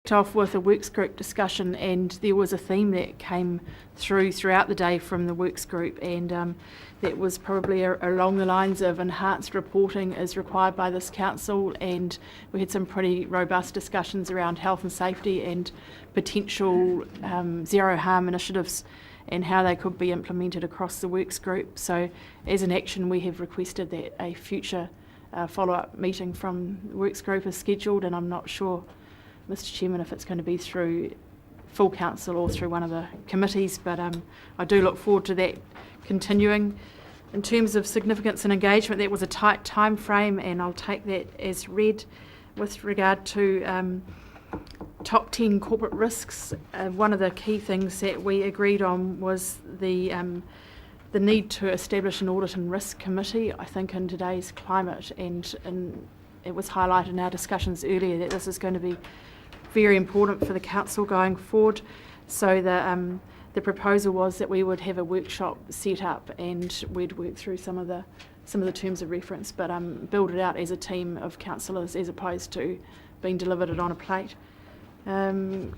kicked off with a works group discussion, and there was a theme that came throughout the day from the works group, and that was probably along the lines of enhanced reporting is required by this council, and we had some pretty robust discussions around health and safety and potential zero harm initiatives and how they could be implemented across the works group. So as an action, we have requested that a future follow-up meeting from the works group is scheduled, and I'm not sure, Mr Chairman, if it's going to be through full council or through one of the committees, but I do look forward to that continuing. In terms of significance and engagement, that was a tight time frame, and I'll take that as read. With regard to top 10 corporate risks, one of the key things that we agreed on was the need to establish an audit and risk committee. I think in today's climate, and it was highlighted in our discussions earlier, that this is going to be very important for the council going forward. So the proposal was that we would have a workshop set up, and we'd work through some of the terms of reference, but build it out as a team of councillors as opposed to being delivered it on a plate. Being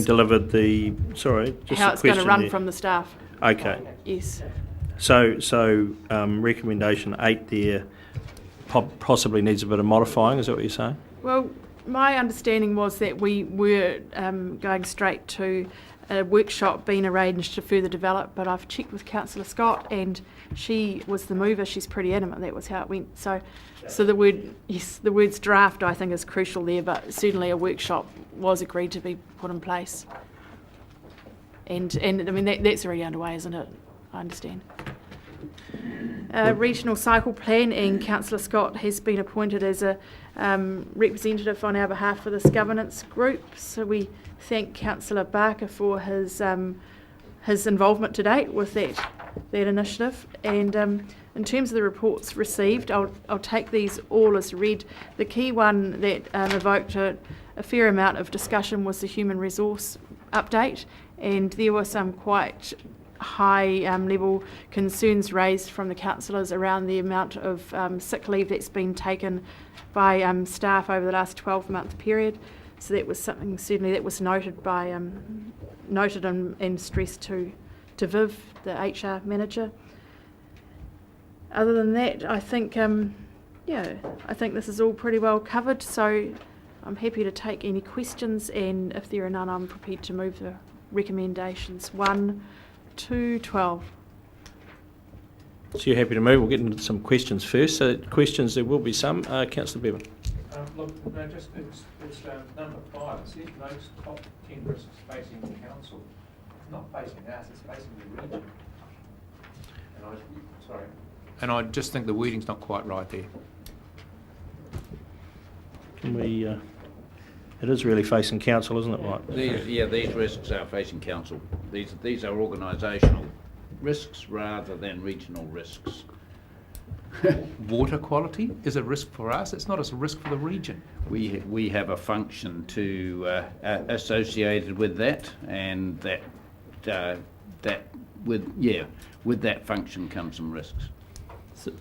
delivered how it's going to run from the staff. Okay. Yes. So recommendation 8 there possibly needs a bit of modifying, is that what you're saying? Well, my understanding was that we were going straight to a workshop being arranged to further develop, but I've checked with Councillor Scott, and she was the mover. She's pretty adamant that was how it went. So the words draft, I think, is crucial there, but certainly a workshop was agreed to be put in place. And I mean, that's already underway, isn't it? I understand. Regional cycle plan, and Councillor Scott has been appointed as a representative on our behalf for this governance group. So we thank Councillor Barker for his involvement to date with that initiative. And in terms of the reports received, I'll take these all as read. The key one that evoked a fair amount of discussion was the human resource update, and there were some quite high level concerns raised from the councillors around the amount of sick leave that's been taken by staff over the last 12-month period. So that was something certainly that was noted and stressed to Viv, the HR manager. Other than that, I think I think this is all pretty well covered. So I'm happy to take any questions, and if there are none, I'm prepared to move the recommendations 1 to 12. So you're happy to move? We'll get into some questions first. So questions, there will be some. Councillor Bevan. Look, no, just it's number 5. It says those top 10 risks facing the council. It's not facing us, it's facing the region. And I just think the wording's not quite right there. Can we? It is really facing council, isn't it, Mike? These risks are facing council. These are organisational risks rather than regional risks. Water quality is a risk for us. It's not a risk for the region. We have a function to associated with that, and with that function comes some risks.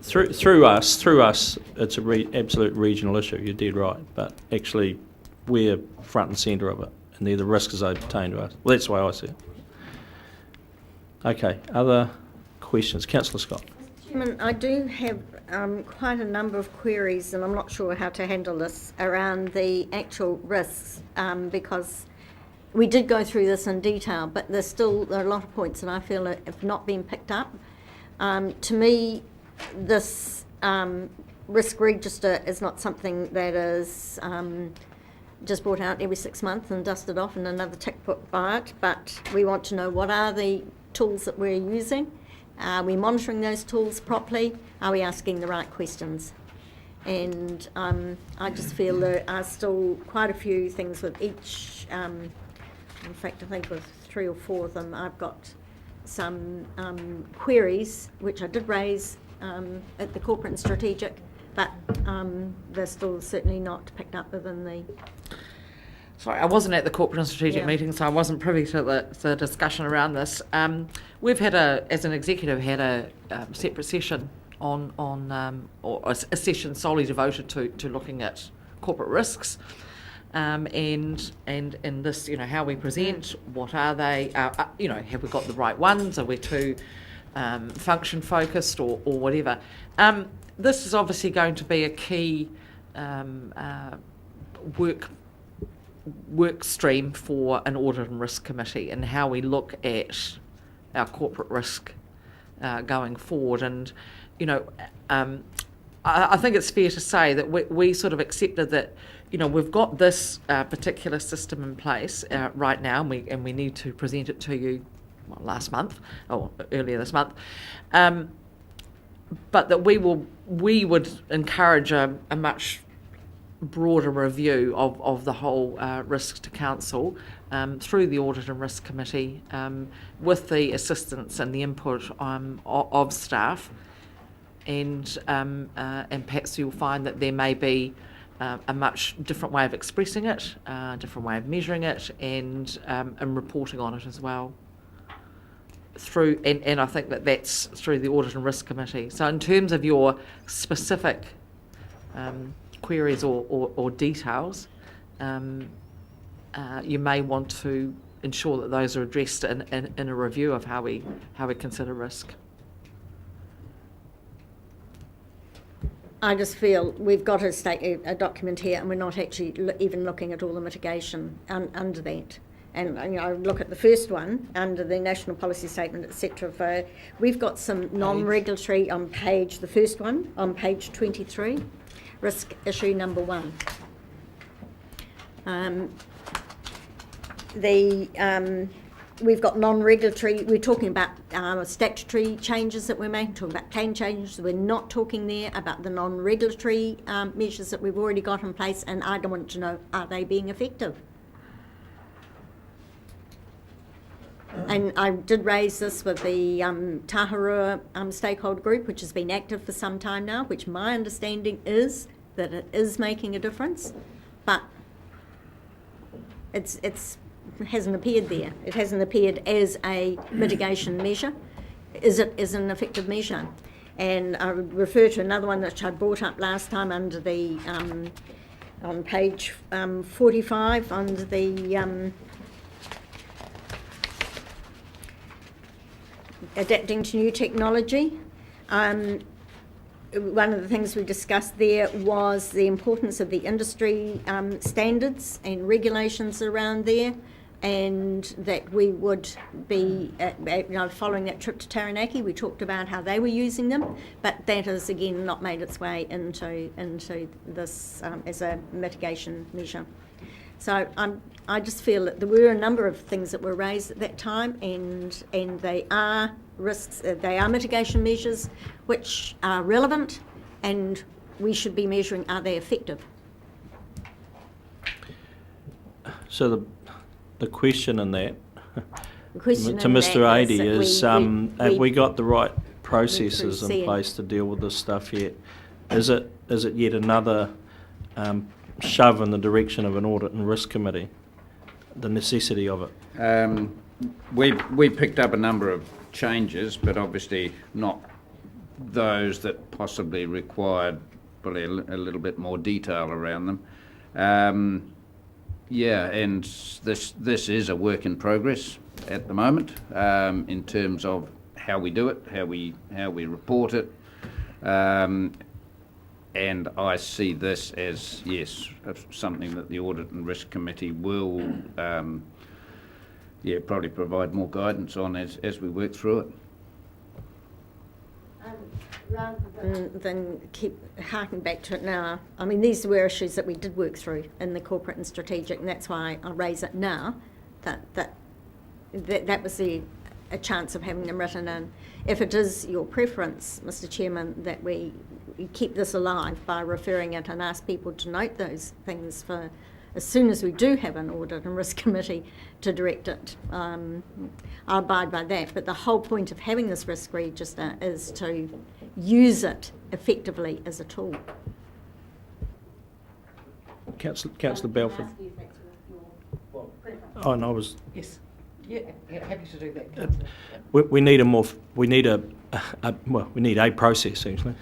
Through us, it's a absolute regional issue. You're dead right, but actually, we're front and centre of it, and they're the risks as they pertain to us. Well, that's the way I see it. Okay, other questions? Councillor Scott. Chairman, I do have quite a number of queries, and I'm not sure how to handle this, around the actual risks, because we did go through this in detail, but there are a lot of points that I feel have not been picked up. To me, this risk register is not something that is just brought out every 6 months and dusted off and another tick put by it, but we want to know what are the tools that we're using. Are we monitoring those tools properly? Are we asking the right questions? And I just feel there are still quite a few things with each, in fact I think with 3 or 4 of them I've got some queries which I did raise at the corporate and strategic, but they're still certainly not picked up within the... Sorry, I wasn't at the corporate and strategic meeting, so I wasn't privy to the discussion around this. We've as an executive, had a separate session or a session solely devoted to looking at corporate risks. and this, how we present, what are they, have we got the right ones, are we too function focused or whatever. This is obviously going to be a key work stream for an audit and risk committee, and how we look at our corporate risk going forward. And I think it's fair to say that we sort of accepted that we've got this particular system in place right now, and we need to present it to you last month or earlier this month, but that we would encourage a much broader review of the whole risks to council through the Audit and Risk Committee, with the assistance and the input of staff, and perhaps you'll find that there may be a much different way of expressing it, a different way of measuring it, and reporting on it as well. And I think that's through the Audit and Risk Committee. So in terms of your specific queries or details, you may want to ensure that those are addressed in a review of how we consider risk. I just feel we've got a document here, and we're not actually even looking at all the mitigation under that. And I look at the first one under the national policy statement, etc. We've got some non-regulatory on the first one on page 23, risk issue number 1. We've got non-regulatory. We're talking about statutory changes that we're making, talking about plan changes. We're not talking there about the non-regulatory measures that we've already got in place, and I don't want to know, are they being effective? And I did raise this with the Tahurua stakeholder group, which has been active for some time now, which my understanding is that it is making a difference, but it hasn't appeared there. It hasn't appeared as a mitigation measure. Is it as an effective measure? And I would refer to another one which I brought up last time under the on page 45 under the adapting to new technology. One of the things we discussed there was the importance of the industry standards and regulations around there, and that we would be, following that trip to Taranaki, we talked about how they were using them, but that has again not made its way into this as a mitigation measure. So I just feel that there were a number of things that were raised at that time, and they are risks, they are mitigation measures which are relevant, and we should be measuring, are they effective? So the question in that The question to in Mr. that Ady is, have we got the right processes in proceed. place to deal with this stuff yet? Is it yet another shove in the direction of an audit and risk committee, the necessity of it? We picked up a number of changes, but obviously not those that possibly required probably a little bit more detail around them. And this is a work in progress at the moment, in terms of how we do it, how we report it. And I see this as, yes, something that the Audit and Risk Committee will probably provide more guidance on as we work through it. Rather than keep harking back to it now, I mean, these were issues that we did work through in the corporate and strategic, and that's why I raise it now, that was a chance of having them written in. If it is your preference, Mr. Chairman, that we keep this alive by referring it and ask people to note those things for as soon as we do have an Audit and Risk Committee to direct it, I'll abide by that. But the whole point of having this risk register is to use it effectively as a tool. Councillor Belford. Oh, no, I was. Yes. Yeah, happy to do that. We need a process, actually.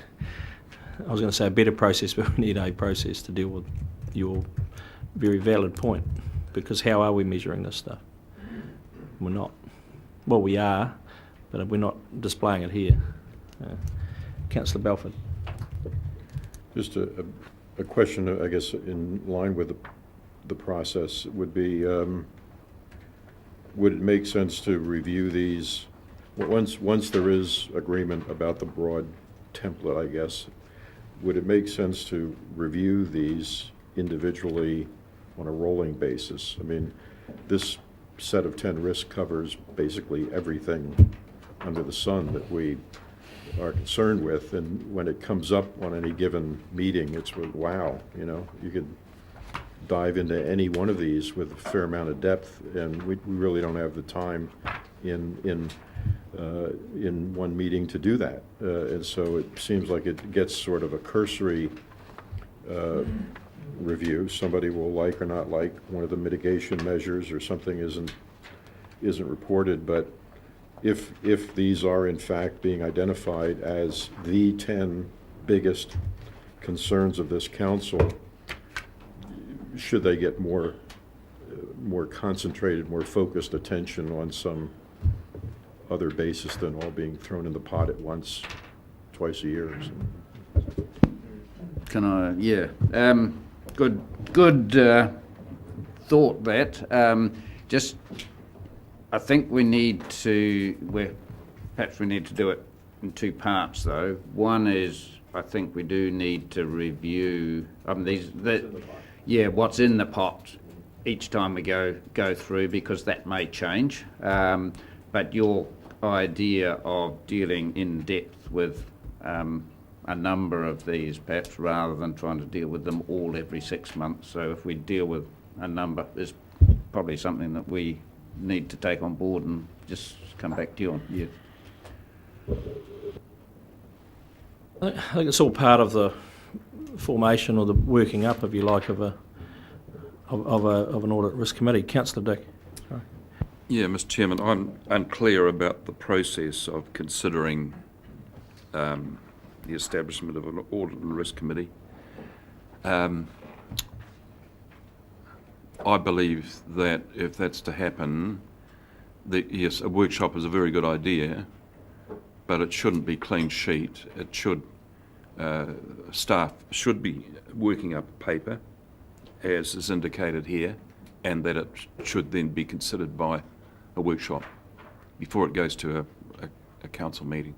I was going to say a better process, but we need a process to deal with your very valid point, because how are we measuring this stuff? We're not. Well, we are, but we're not displaying it here. Councillor Belford. Just a question, I guess, in line with the process would be, would it make sense to review these, once there is agreement about the broad template, I guess, would it make sense to review these individually on a rolling basis? I mean, this set of 10 risks covers basically everything under the sun that we are concerned with, and when it comes up on any given meeting, it's wow, you know, you could dive into any one of these with a fair amount of depth, and we really don't have the time in one meeting to do that, and so it seems like it gets sort of a cursory review. Somebody will like or not like one of the mitigation measures, or something isn't reported, but if these are in fact being identified as the 10 biggest concerns of this council, should they get more concentrated, more focused attention on some other basis than all being thrown in the pot at once, twice a year or something? Can I? Yeah. Good thought that. Just, I think we need to, perhaps we need to do it in two parts though. One is, I think we do need to review what's in the pot each time we go through, because that may change. But your idea of dealing in depth with a number of these, perhaps, rather than trying to deal with them all every 6 months. So if we deal with a number, is probably something that we need to take on board and just come back to you on. Yeah. I think it's all part of the formation, or the working up, if you like, of an audit risk committee. Councillor Dick. Sorry. Yeah, Mr. Chairman, I'm unclear about the process of considering the establishment of an audit and risk committee. I believe that if that's to happen, yes, a workshop is a very good idea, but it shouldn't be clean sheet. It should, staff should be working up a paper, as is indicated here, and that it should then be considered by a workshop before it goes to a council meeting.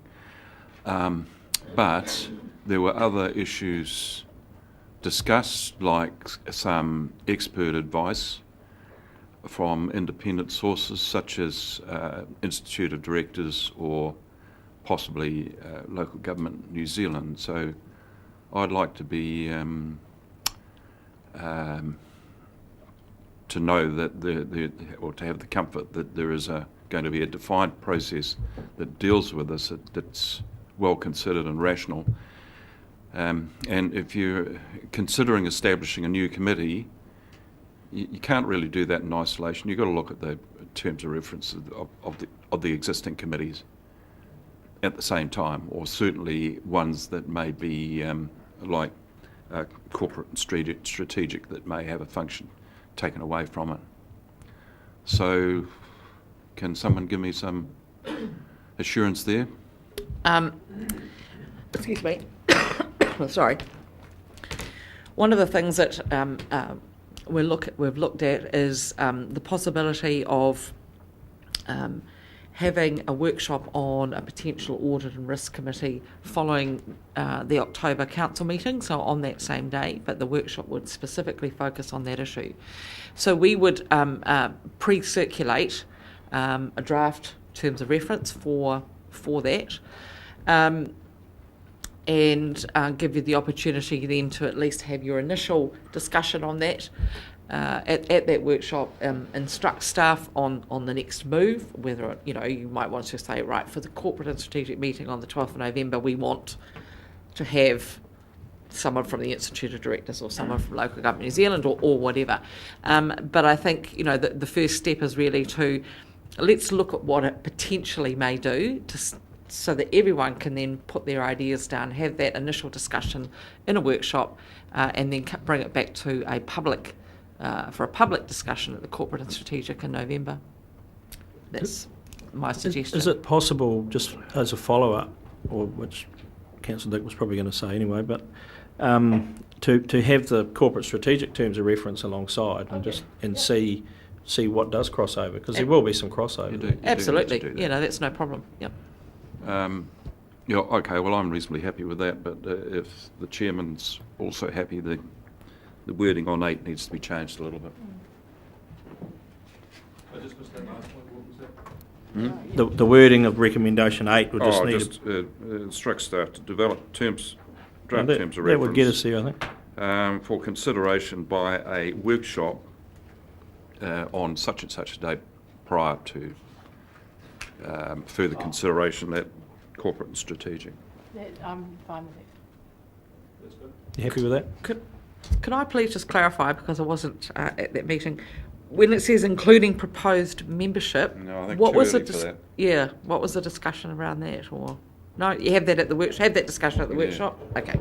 But there were other issues discussed, like some expert advice from independent sources such as Institute of Directors or possibly Local Government New Zealand. So I'd like to be to know that or to have the comfort that there is going to be a defined process that deals with this, that's well considered and rational. And if you're considering establishing a new committee, you can't really do that in isolation. You've got to look at the terms of reference of the existing committees at the same time, or certainly ones that may be like corporate and strategic, that may have a function taken away from it. So can someone give me some assurance there? Excuse me. Sorry. One of the things that we've looked at is the possibility of having a workshop on a potential audit and risk committee following the October council meeting, so on that same day, but the workshop would specifically focus on that issue. So we would pre-circulate a draft terms of reference for that, and give you the opportunity then to at least have your initial discussion on that. At that workshop, instruct staff on the next move, whether, you might want to say, right, for the corporate and strategic meeting on the 12th of November, we want to have someone from the Institute of Directors or someone from Local Government New Zealand or whatever. But I think, the first step is really to let's look at what it potentially may do so that everyone can then put their ideas down, have that initial discussion in a workshop, and then bring it back to a public for a public discussion at the corporate and strategic in November. That's my suggestion. Is it possible, just as a follow-up, or which Councillor Dick was probably going to say anyway, but to have the corporate strategic terms of reference alongside and see what does cross over, because there will be some crossover. You do need to Absolutely. do that. You know, that's no problem. Yep. Yeah, okay, well, I'm reasonably happy with that, but if the chairman's also happy, the wording on 8 needs to be changed a little bit. I just missed that last point, what was that? The wording of recommendation 8 would just need Instruct staff to develop draft terms of reference. that would get us there, I think. For consideration by a workshop on such and such a date prior to further consideration at corporate and strategic. I'm fine with it. That's good. You happy with that? Could I please just clarify, because I wasn't at that meeting, when it says including proposed membership, No, I think what too was early the for that. yeah? What was the discussion around that? Or no, you have that at the workshop. Have that discussion at the Yeah. workshop. Okay.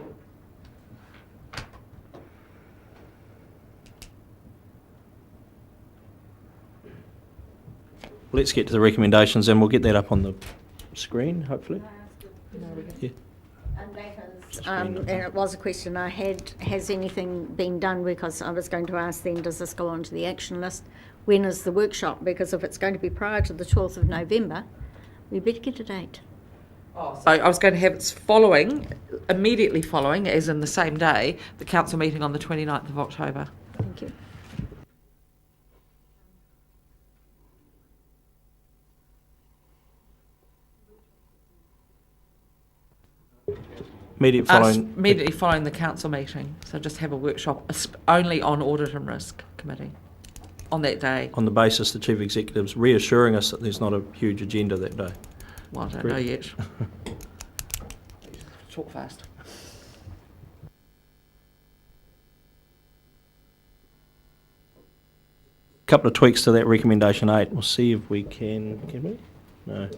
Let's get to the recommendations and we'll get that up on the screen, hopefully. Yeah. And that is, and it was a question I had, has anything been done, because I was going to ask then, does this go onto the action list? When is the workshop? Because if it's going to be prior to the 12th of November, we better get a date. So I was going to have it immediately following, as in the same day, the council meeting on the 29th of October. Thank you. Immediately following the council meeting. So just have a workshop only on audit and risk committee on that day. On the basis the Chief Executive's reassuring us that there's not a huge agenda that day. Well, I don't know yet. Talk fast. Couple of tweaks to that recommendation 8. We'll see if we can we? No.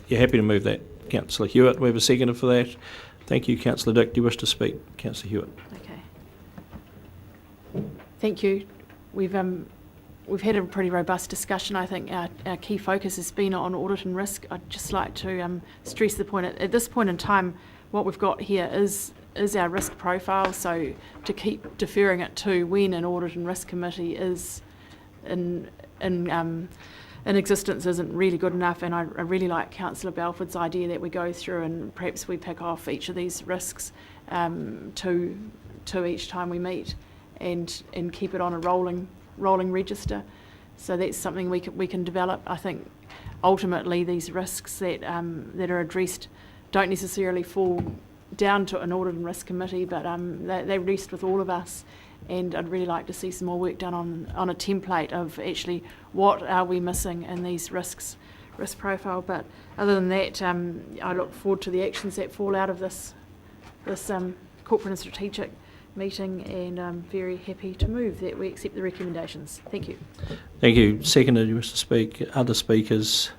You're happy to move that, Councillor Hewitt. We have a seconder for that. Thank you, Councillor Dick. Do you wish to speak, Councillor Hewitt? Okay. Thank you. We've had a pretty robust discussion. I think our key focus has been on audit and risk. I'd just like to stress the point at this point in time, what we've got here is our risk profile. So to keep deferring it to when an audit and risk committee is in existence isn't really good enough, and I really like Councillor Belford's idea that we go through and perhaps we pick off each of these risks to each time we meet, and keep it on a rolling register. So that's something we can develop. I think ultimately these risks that are addressed don't necessarily fall down to an audit and risk committee, but they rest with all of us. And I'd really like to see some more work done on a template of actually what are we missing in these risk profile. But other than that, I look forward to the actions that fall out of this corporate and strategic meeting, and I'm very happy to move that we accept the recommendations. Thank you. Thank you. Seconder, do you wish to speak? Other speakers?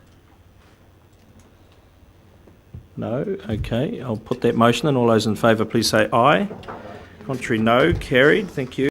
No? Okay. I'll put that motion in. All those in favour, please say aye. Contrary, no. Carried. Thank you.